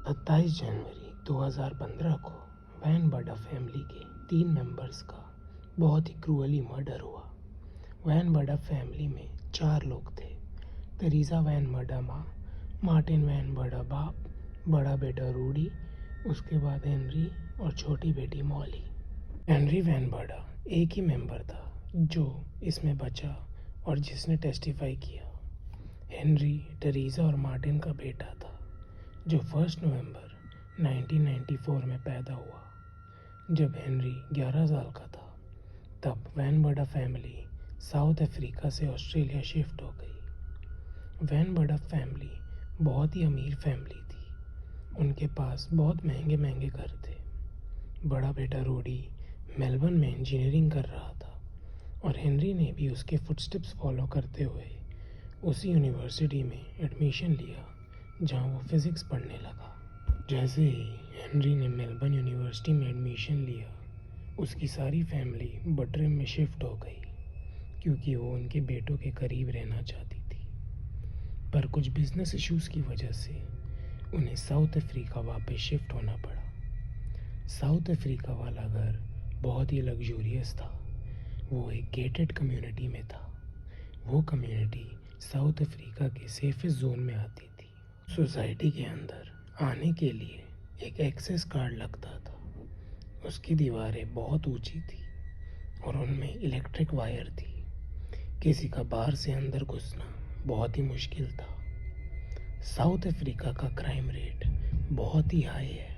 27 जनवरी 2015 को वैन बडा फैमिली के 3 मेंबर्स का बहुत ही क्रूअली मर्डर हुआ। वैन बडा फैमिली में 4 लोग थे। तेरेसा वैन बडा माँ, मार्टिन वैन बडा बाप, बड़ा बेटा रूडी, उसके बाद हेनरी और छोटी बेटी मॉली। हेनरी वैन बडा एक ही मेंबर था जो इसमें बचा और जिसने टेस्टिफाई किया। हेनरी तेरेसा और मार्टिन का बेटा था जो 1 नवंबर 1994 में पैदा हुआ। जब हेनरी 11 साल का था तब वैन बडा फैमिली साउथ अफ्रीका से ऑस्ट्रेलिया शिफ्ट हो गई। वैन बडा फैमिली बहुत ही अमीर फैमिली थी। उनके पास बहुत महंगे महंगे घर थे। बड़ा बेटा रूडी मेलबर्न में इंजीनियरिंग कर रहा था और हेनरी ने भी उसके फुटस्टेप्स फॉलो करते हुए उसी यूनिवर्सिटी में एडमिशन लिया जहां वो फिज़िक्स पढ़ने लगा। जैसे ही हेनरी ने मेलबर्न यूनिवर्सिटी में एडमिशन लिया, उसकी सारी फैमिली बटरम में शिफ्ट हो गई क्योंकि वो उनके बेटों के करीब रहना चाहती थी। पर कुछ बिजनेस इश्यूज़ की वजह से उन्हें साउथ अफ्रीका वापस शिफ्ट होना पड़ा। साउथ अफ्रीका वाला घर बहुत ही लग्जूरियस था। वो एक गेटेड कम्युनिटी में था। वो कम्युनिटी साउथ अफ्रीका के सेफेस्ट जोन में आती थी। सोसाइटी के अंदर आने के लिए एक एक्सेस कार्ड लगता था। उसकी दीवारें बहुत ऊंची थी और उनमें इलेक्ट्रिक वायर थी। किसी का बाहर से अंदर घुसना बहुत ही मुश्किल था। साउथ अफ्रीका का क्राइम रेट बहुत ही हाई है।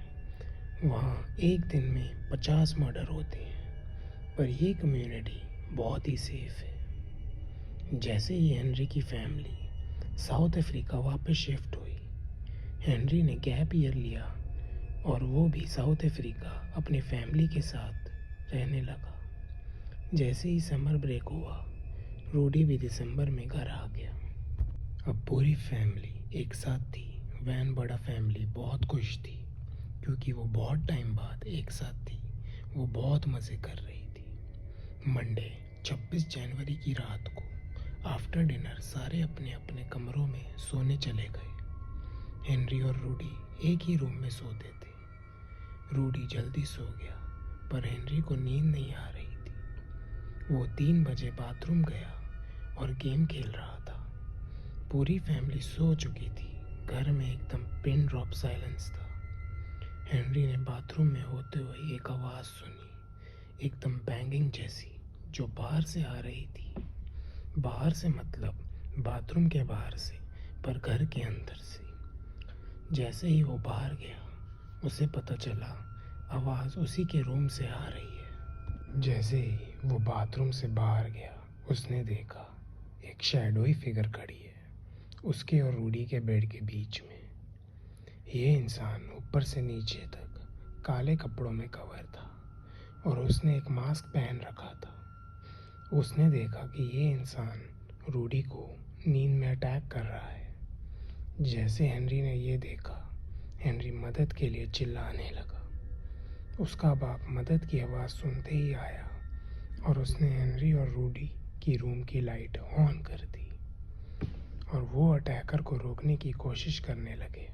वहाँ एक दिन में 50 मर्डर होते हैं, पर ये कम्युनिटी बहुत ही सेफ है। जैसे ही हेनरी की फैमिली साउथ अफ्रीका वापस शिफ्ट हुई, हेनरी ने गैप ईयर लिया और वो भी साउथ अफ्रीका अपनी फैमिली के साथ रहने लगा। जैसे ही समर ब्रेक हुआ, रूडी भी दिसंबर में घर आ गया। अब पूरी फैमिली एक साथ थी। वैन बडा फैमिली बहुत खुश थी क्योंकि वो बहुत टाइम बाद एक साथ थी। वो बहुत मज़े कर रही थी। मंडे 26 जनवरी की रात को आफ्टर डिनर सारे अपने अपने कमरों में सोने चले गए। हेनरी और रूडी एक ही रूम में सोते थे। रूडी जल्दी सो गया, पर हेनरी को नींद नहीं आ रही थी। वो 3 बजे बाथरूम गया और गेम खेल रहा था। पूरी फैमिली सो चुकी थी। घर में एकदम पिन ड्रॉप साइलेंस था। हेनरी ने बाथरूम में होते हुए एक आवाज़ सुनी, एकदम बैंगिंग जैसी, जो बाहर से आ रही थी। बाहर से मतलब बाथरूम के बाहर से, पर घर के अंदर से। जैसे ही वो बाहर गया, उसे पता चला आवाज़ उसी के रूम से आ रही है। जैसे ही वो बाथरूम से बाहर गया, उसने देखा एक शैडोई फिगर खड़ी है उसके और रूडी के बेड के बीच में। ये इंसान ऊपर से नीचे तक काले कपड़ों में कवर था और उसने एक मास्क पहन रखा था। उसने देखा कि ये इंसान रूडी को नींद में अटैक कर रहा है। जैसे हेनरी ने ये देखा, हेनरी मदद के लिए चिल्लाने लगा। उसका बाप मदद की आवाज़ सुनते ही आया और उसने हेनरी और रूडी की रूम की लाइट ऑन कर दी और वो अटैकर को रोकने की कोशिश करने लगे।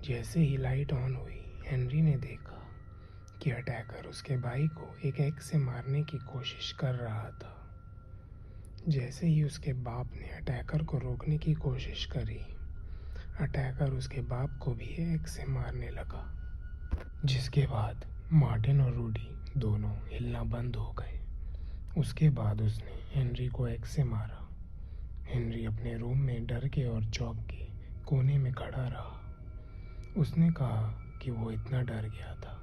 जैसे ही लाइट ऑन हुई, हेनरी ने देखा कि अटैकर उसके भाई को एक एक्स से मारने की कोशिश कर रहा था। जैसे ही उसके बाप ने अटैकर को रोकने की कोशिश करी, अटैकर उसके बाप को भी एक्स से मारने लगा, जिसके बाद मार्टिन और रूडी दोनों हिलना बंद हो गए। उसके बाद उसने हेनरी को एक्स से मारा। हेनरी अपने रूम में डर के और चौंक के कोने में खड़ा रहा। उसने कहा कि वो इतना डर गया था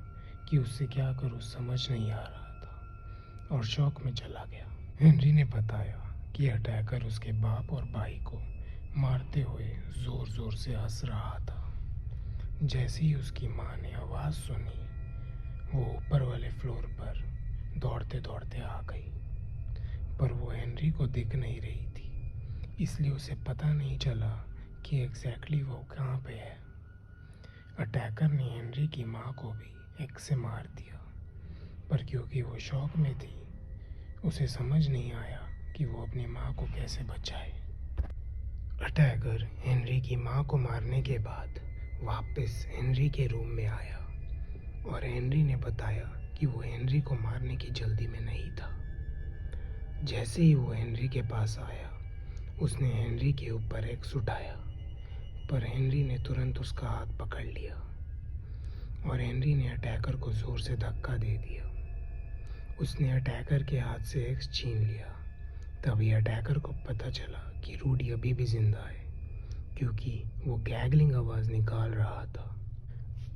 कि उससे क्या करूं समझ नहीं आ रहा था और शौक में चला गया। हेनरी ने बताया कि अटैकर उसके बाप और भाई को मारते हुए ज़ोर ज़ोर से हंस रहा था। जैसे ही उसकी माँ ने आवाज़ सुनी, वो ऊपर वाले फ्लोर पर दौड़ते दौड़ते आ गई, पर वो हेनरी को दिख नहीं रही थी, इसलिए उसे पता नहीं चला कि एग्जैक्टली वो कहाँ पे है। अटैकर ने हेनरी की माँ को भी एक से मार दिया, पर क्योंकि वो शौक में थी, उसे समझ नहीं आया कि वो अपनी माँ को कैसे बचाए। अटैकर हेनरी की माँ को मारने के बाद वापस हेनरी के रूम में आया और हेनरी ने बताया कि वो हेनरी को मारने की जल्दी में नहीं था। जैसे ही वो हेनरी के पास आया, उसने हेनरी के ऊपर एक्स उठाया, पर हेनरी ने तुरंत उसका हाथ पकड़ लिया और हेनरी ने अटैकर को जोर से धक्का दे दिया। उसने अटैकर के हाथ से एक्स छीन लिया। तभी अटैकर को पता चला कि रूडी अभी भी जिंदा है, क्योंकि वो गैगलिंग आवाज़ निकाल रहा था।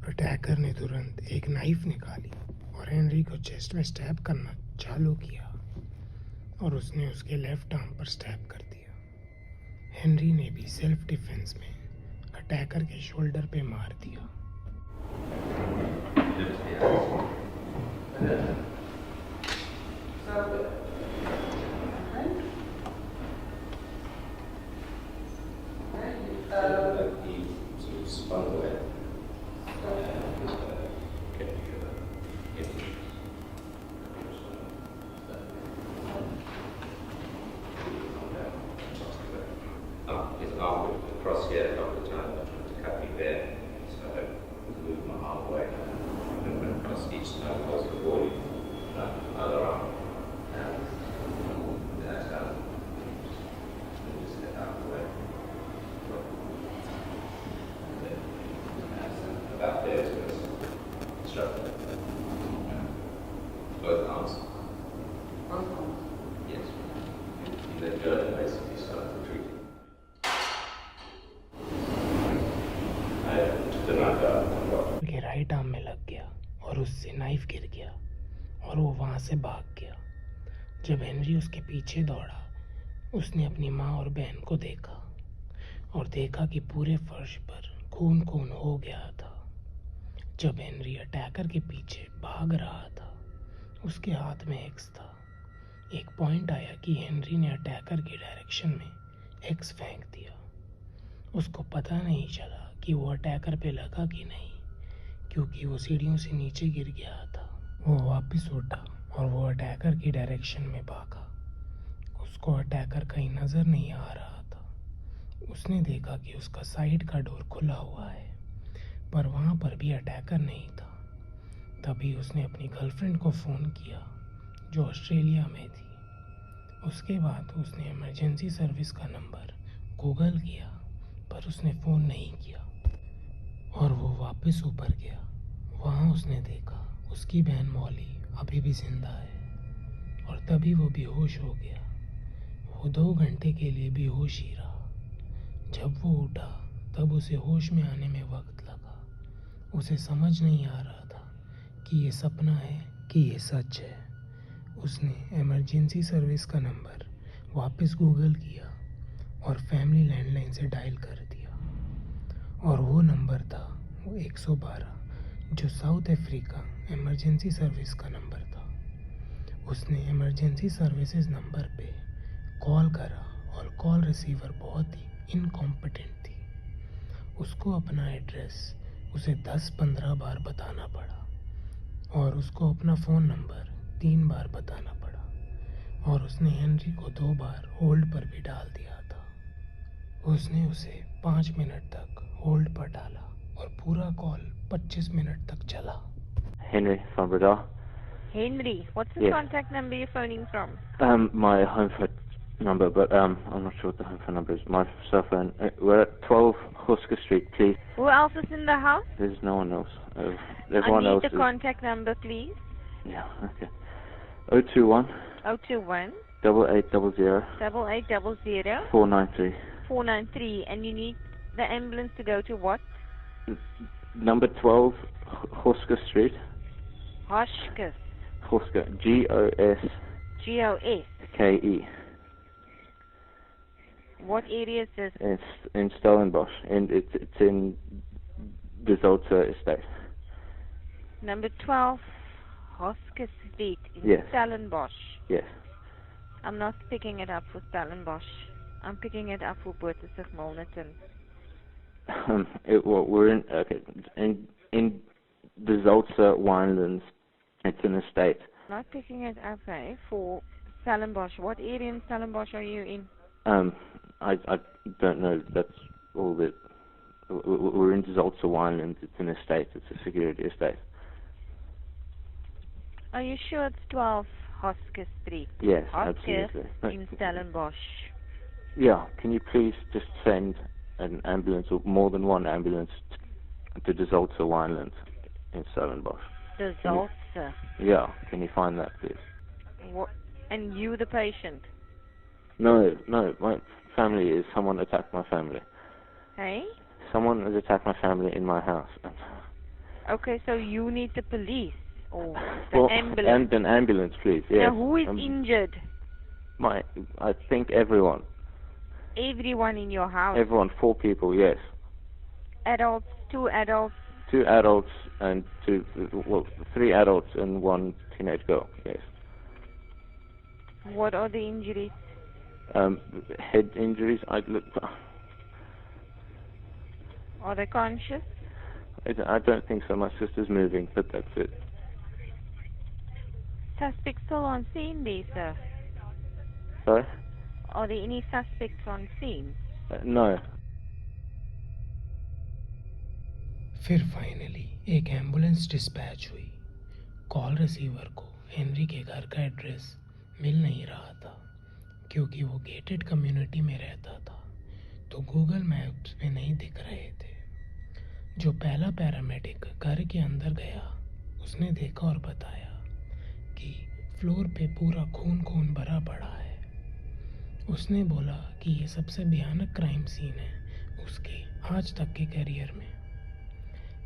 अटैकर ने तुरंत एक नाइफ निकाली और हेनरी को चेस्ट में स्टैब करना चालू किया और उसने उसके लेफ्ट आर्म पर स्टैब कर दिया। हेनरी ने भी सेल्फ डिफेंस में अटैकर के शोल्डर पे मार दिया। His arm would cross here a couple of times to cut me there, so I moved my arm away and went across each time I was avoiding other arm. That's how just get out of the way. About there is where it's struck. Both arms. Yes. And then Jordan basically started retreating. के right arm में लग गया और उससे knife गिर गया और वो वहाँ से भाग गया। जब हेनरी उसके पीछे दौड़ा, उसने अपनी माँ और बहन को देखा और देखा कि पूरे फर्श पर खून खून हो गया था। जब हेनरी अटैकर के पीछे भाग रहा था, उसके हाथ में एक्स था। एक पॉइंट आया कि हेनरी ने अटैकर की डायरेक्शन में एक्स फेंक दिया। उसको पता नहीं चला कि वो अटैकर पे लगा कि नहीं, क्योंकि वो सीढ़ियों से नीचे गिर गया था। वो वापस उठा और वो अटैकर की डायरेक्शन में भागा। उसको अटैकर कहीं नज़र नहीं आ रहा था। उसने देखा कि उसका साइड का डोर खुला हुआ है, पर वहाँ पर भी अटैकर नहीं था। तभी उसने अपनी गर्लफ्रेंड को फ़ोन किया, जो ऑस्ट्रेलिया में थी। उसके बाद उसने इमरजेंसी सर्विस का नंबर गूगल किया, पर उसने फ़ोन नहीं किया और वो वापस ऊपर गया। वहाँ उसने देखा उसकी बहन मॉली अभी भी जिंदा है और तभी वो बेहोश हो गया। वो 2 घंटे के लिए बेहोश ही रहा। जब वो उठा तब उसे होश में आने में वक्त लगा। उसे समझ नहीं आ रहा था कि ये सपना है कि ये सच है। उसने इमरजेंसी सर्विस का नंबर वापस गूगल किया और फैमिली लैंडलाइन से डायल कर दिया और वो नंबर था वो 112, जो साउथ अफ्रीका इमरजेंसी सर्विस का नंबर था। उसने इमरजेंसी सर्विसेज नंबर पे कॉल करा और कॉल रिसीवर बहुत ही इनकॉम्पिटेंट थी। उसको अपना एड्रेस उसे 10-15 बार बताना पड़ा और उसको अपना फ़ोन नंबर 3 बार बताना पड़ा और उसने हेनरी को 2 बार होल्ड पर भी डाल दिया था। उसने उसे 5 मिनट तक होल्ड पर डाला और पूरा कॉल 25 मिनट तक चला। Henry from Bradar. Henry, what's the Yes. contact number you're phoning from? My home phone number, but I'm not sure what the home phone number is. My cell phone. We're at 12 Husker Street, please. Who else is in the house? There's no one else. I Everyone need else the is. contact number, please. Yeah, okay. 021 021 8800 8800 493. 493, and you need the ambulance to go to what? Number 12 Husker Street. Hoskes. Husker. GOSKE. GOS. What area is this? It's in Stellenbosch, and it's in the Zolta estate. Number 12 Hoskes Street in Yes. Stellenbosch. Yes. I'm not picking it up for Stellenbosch. I'm picking it up for Boortesig Milnerton. We're in the Zolta winelands. It's an estate. Not picking it up for Stellenbosch. What area in Stellenbosch are you in? I don't know. That's all that We're in Zolta Wineland. It's an estate. It's a security estate. Are you sure it's 12 Hosker Street? Yes, Hosker absolutely. in Stellenbosch. Yeah, can you please just send an ambulance or more than one ambulance to the Zolta Wineland in Stellenbosch? The Zolta. Yeah, can you find that, please? What? And you, the patient? No, my family is... Someone attacked my family. Hey? Someone has attacked my family in my house. Okay, so you need the police or the ambulance. And an ambulance, please. Yes. Now, who is injured? I think everyone. Everyone in your house? Everyone, 4 people, yes. Adults, 2 adults? 2 adults and 3 adults and 1 teenage girl, yes. What are the injuries? Head injuries. Are they conscious? I don't think so. My sister's moving, but that's it. Suspects still on scene there, sir? Sorry? Are there any suspects on scene? No. फिर finally एक ambulance dispatch हुई। Call receiver को Henry के घर का address मिल नहीं रहा था क्योंकि वो गेटेड कम्युनिटी में रहता था, तो गूगल मैप्स में नहीं दिख रहे थे। जो पहला पैरामेडिक घर के अंदर गया उसने देखा और बताया कि फ्लोर पे पूरा खून भरा पड़ा है। उसने बोला कि ये सबसे भयानक क्राइम सीन है उसके आज तक के करियर में।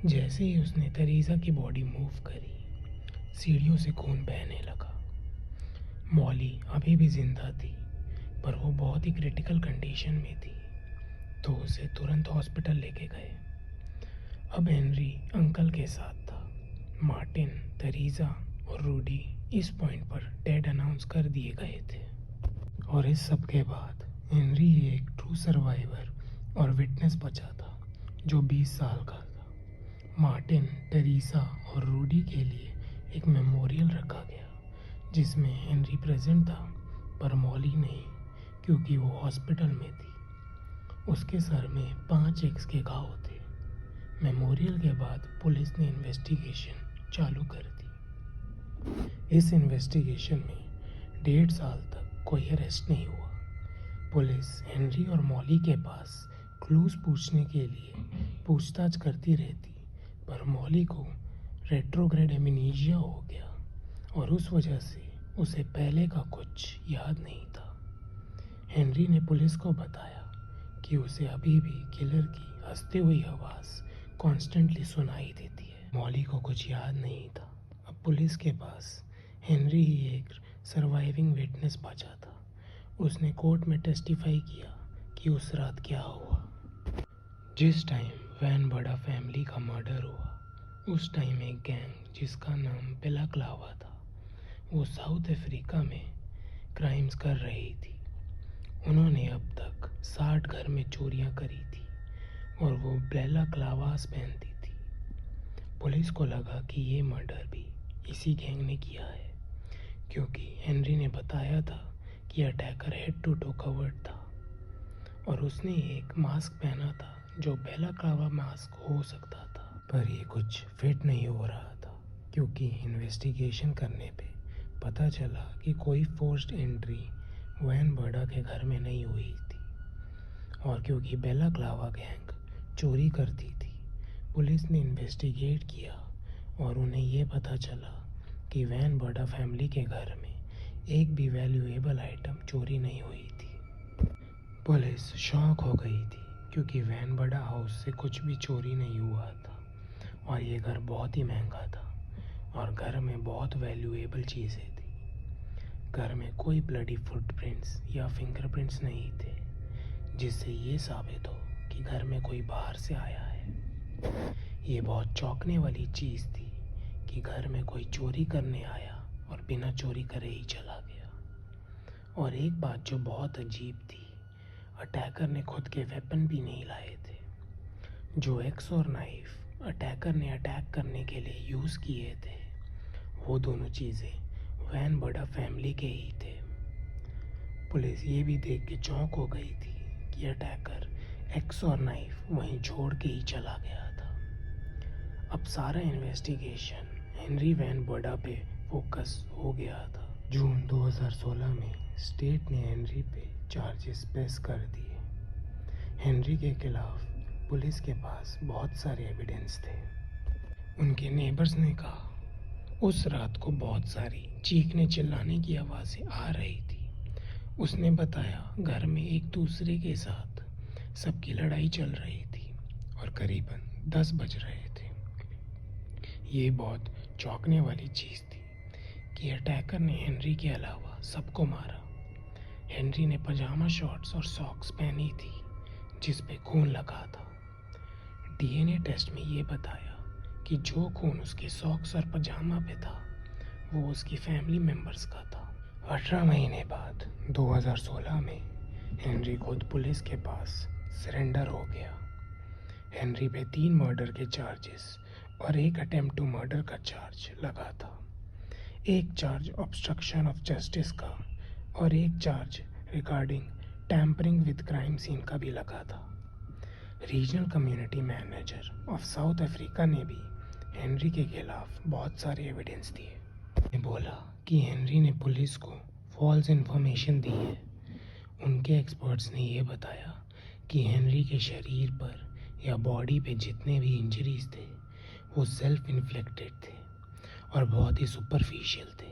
जैसे ही उसने तेरेसा की बॉडी मूव करी, सीढ़ियों से खून बहने लगा। मॉली अभी भी जिंदा थी, पर वो बहुत ही क्रिटिकल कंडीशन में थी, तो उसे तुरंत हॉस्पिटल लेके गए। अब हेनरी अंकल के साथ था। मार्टिन, तेरेसा और रूडी इस पॉइंट पर डेड अनाउंस कर दिए गए थे। और इस सब के बाद हेनरी एक ट्रू सर्वाइवर और विटनेस बचा था जो 20 साल का था। मार्टिन, तेरेसा और रूडी के लिए एक मेमोरियल रखा गया जिसमें हेनरी प्रेजेंट था, पर मॉली नहीं क्योंकि वो हॉस्पिटल में थी। उसके सर में 5 एक्स के घाव थे। मेमोरियल के बाद पुलिस ने इन्वेस्टिगेशन चालू कर दी। इस इन्वेस्टिगेशन में 1.5 साल तक कोई अरेस्ट नहीं हुआ। पुलिस हेनरी और मॉली के पास क्लूज पूछने के लिए पूछताछ करती रहती, पर मॉली को रेट्रोग्रेड एमनीशिया हो गया और उस वजह से उसे पहले का कुछ याद नहीं था। हेनरी ने पुलिस को बताया कि उसे अभी भी किलर की हंसती हुई आवाज़ कॉन्स्टेंटली सुनाई देती है। मॉली को कुछ याद नहीं था। अब पुलिस के पास हेनरी ही एक सर्वाइविंग विटनेस बचा था। उसने कोर्ट में टेस्टिफाई किया कि उस रात क्या हुआ। जिस टाइम वैन बड़ा फैमिली का मर्डर हुआ, उस टाइम एक गैंग जिसका नाम बेलाक्लावा था, वो साउथ अफ्रीका में क्राइम्स कर रही थी। उन्होंने अब तक 60 घर में चोरियां करी थी और वो बेलाक्लावास पहनती थी। पुलिस को लगा कि ये मर्डर भी इसी गैंग ने किया है क्योंकि हेनरी ने बताया था कि attacker head to toe covered था और उसने एक मास्क पहना था जो बेलाक्लावा मास्क हो सकता था, पर ये कुछ फिट नहीं हो रहा था क्योंकि इन्वेस्टिगेशन करने पे पता चला कि कोई फोर्स्ड एंट्री वैन बर्डा के घर में नहीं हुई थी। और क्योंकि बेलाक्लावा गैंग चोरी करती थी, पुलिस ने इन्वेस्टिगेट किया और उन्हें ये पता चला कि वैन बर्डा फैमिली के घर में एक भी वैल्यूएबल आइटम चोरी नहीं हुई थी। पुलिस शॉक हो गई थी क्योंकि वैन बर्डा हाउस से कुछ भी चोरी नहीं हुआ था और ये घर बहुत ही महंगा था और घर में बहुत वैल्यूएबल चीज़ें थी। घर में कोई ब्लडी फुटप्रिंट्स या फिंगरप्रिंट्स नहीं थे जिससे ये साबित हो कि घर में कोई बाहर से आया है। ये बहुत चौंकने वाली चीज़ थी कि घर में कोई चोरी करने आया और बिना चोरी करे ही चला गया। और एक बात जो बहुत अजीब थी, अटैकर ने खुद के वेपन भी नहीं लाए थे। जो एक्स और नाइफ अटैकर ने अटैक करने के लिए यूज़ किए थे, वो दोनों चीज़ें वैन बर्डा फैमिली के ही थे। पुलिस ये भी देख के चौंक हो गई थी कि अटैकर एक्स और नाइफ वहीं छोड़ के ही चला गया था। अब सारा इन्वेस्टिगेशन हेनरी वैन बर्डा पे फोकस हो गया था। जून 2016 में स्टेट ने हेनरी पे चार्जेस प्रेस कर दिए। हेनरी के खिलाफ पुलिस के पास बहुत सारे एविडेंस थे। उनके नेबर्स ने कहा उस रात को बहुत सारी चीखने चिल्लाने की आवाज़ें आ रही थी। उसने बताया घर में एक दूसरे के साथ सबकी लड़ाई चल रही थी और करीबन 10 बज रहे थे। ये बहुत चौंकने वाली चीज़ थी कि अटैकर ने हेनरी के अलावा सबको मारा। हेनरी ने पजामा शॉर्ट्स और सॉक्स पहनी थी जिस पे खून लगा था। डीएनए टेस्ट में ये बताया कि जो खून उसके सॉक्स और पजामा पे था वो उसकी फैमिली मेंबर्स का था। 18 महीने बाद 2016 में हेनरी खुद पुलिस के पास सरेंडर हो गया। हेनरी पे 3 मर्डर के चार्जेस और एक अटेम्प्ट टू मर्डर का चार्ज लगा था। एक चार्ज ऑब्स्ट्रक्शन ऑफ जस्टिस का और एक charge regarding tampering with crime scene का भी लगा था। Regional community manager of South Africa ने भी हेनरी के खिलाफ बहुत सारे एविडेंस दिए। उन्होंने बोला कि हेनरी ने पुलिस को फॉल्स इन्फॉर्मेशन दी है। उनके एक्सपर्ट्स ने ये बताया कि हेनरी के शरीर पर या बॉडी पे जितने भी इंजरीज थे वो सेल्फ इन्फ्लिक्टेड थे और बहुत ही सुपरफिशियल थे।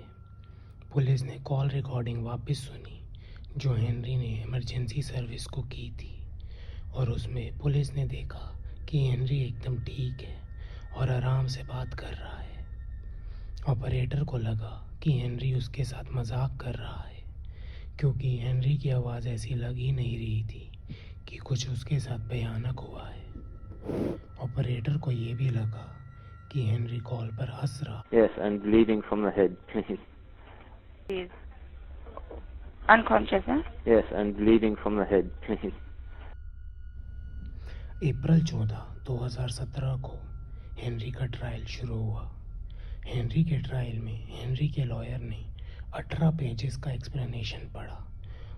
पुलिस ने कॉल रिकॉर्डिंग वापस सुनी जो हेनरी ने इमरजेंसी सर्विस को की थी और उसमें पुलिस ने देखा कि हेनरी एकदम ठीक है और आराम से बात कर रहा है। ऑपरेटर को लगा कि हेनरी उसके साथ मजाक कर रहा है क्योंकि हेनरी की आवाज़ ऐसी लग ही नहीं रही थी कि कुछ उसके साथ भयानक हुआ है। ऑपरेटर को ये भी लगा कि हेनरी कॉल पर हंस रहा। Yes, and bleeding from the head, please. He's unconscious, huh? Yes, and bleeding from the head, please. अप्रैल 14, 2017 को हेनरी का ट्रायल शुरू हुआ। हेनरी के ट्रायल में हेनरी के लॉयर ने 18 पेजेस का एक्सप्लेनेशन पढ़ा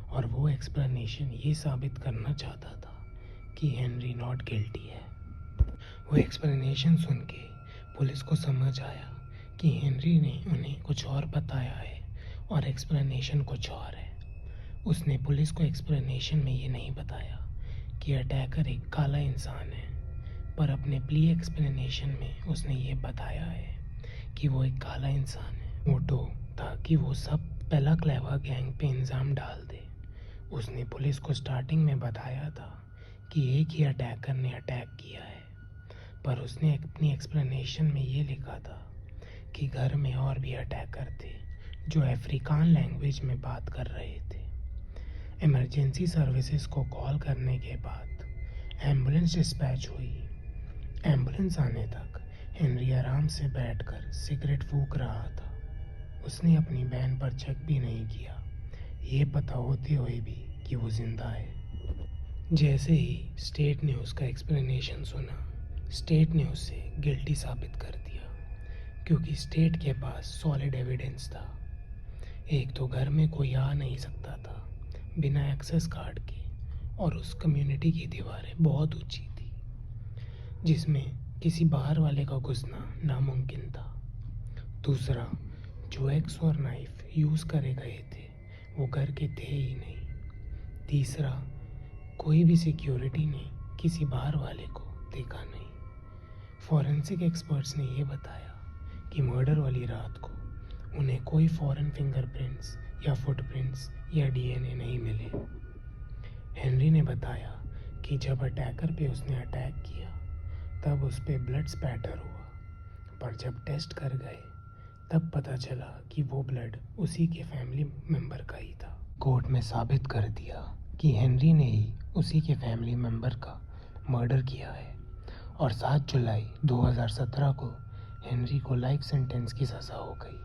और वो एक्सप्लेनेशन ये साबित करना चाहता था कि हेनरी नॉट गिल्टी है। वो एक्सप्लेनेशन सुन के पुलिस को समझ आया कि हेनरी ने उन्हें कुछ और बताया है और एक्सप्लेनेशन कुछ और है। उसने पुलिस को एक्सप्लेनेशन में ये नहीं बताया कि अटैकर एक काला इंसान है, पर अपने प्ली एक्सप्लेनेशन में उसने ये बताया है कि वो एक काला इंसान है। मोटो था कि वो सब पेला क्लेवा गैंग पे इल्ज़ाम डाल दे। उसने पुलिस को स्टार्टिंग में बताया था कि एक ही अटैकर ने अटैक किया है, पर उसने अपनी एक्सप्लेनेशन में ये लिखा था कि घर में और भी अटैकर थे जो अफ्रीकान लैंग्वेज में बात कर रहे थे। इमरजेंसी सर्विसेज को कॉल करने के बाद एम्बुलेंस डिस्पैच हुई। एम्बुलेंस आने तक हेनरी आराम से बैठकर सिगरेट फूंक रहा था। उसने अपनी बहन पर चेक भी नहीं किया, ये पता होते हुए भी कि वो जिंदा है। जैसे ही स्टेट ने उसका एक्सप्लेनेशन सुना, स्टेट ने उसे गिल्टी साबित कर दिया क्योंकि स्टेट के पास सॉलिड एविडेंस था। एक तो घर में कोई आ नहीं सकता था बिना एक्सेस कार्ड के और उस कम्युनिटी की दीवारें बहुत ऊंची थी जिसमें किसी बाहर वाले का घुसना नामुमकिन था। दूसरा, जो एक्स और नाइफ यूज़ करे गए थे वो घर के थे ही नहीं। तीसरा, कोई भी सिक्योरिटी ने किसी बाहर वाले को देखा नहीं। फॉरेंसिक एक्सपर्ट्स ने ये बताया कि मर्डर वाली रात को उन्हें कोई फॉरेन फिंगरप्रिंट्स या फुटप्रिंट्स या डीएनए नहीं मिले। हेनरी ने बताया कि जब अटैकर पे उसने अटैक किया तब उस पे ब्लड स्पैटर हुआ, पर जब टेस्ट कर गए तब पता चला कि वो ब्लड उसी के फैमिली मेंबर का ही था। कोर्ट में साबित कर दिया कि हेनरी ने ही उसी के फैमिली मेंबर का मर्डर किया है और 7 जुलाई 2017 को हेनरी को लाइफ सेंटेंस की सज़ा हो गई।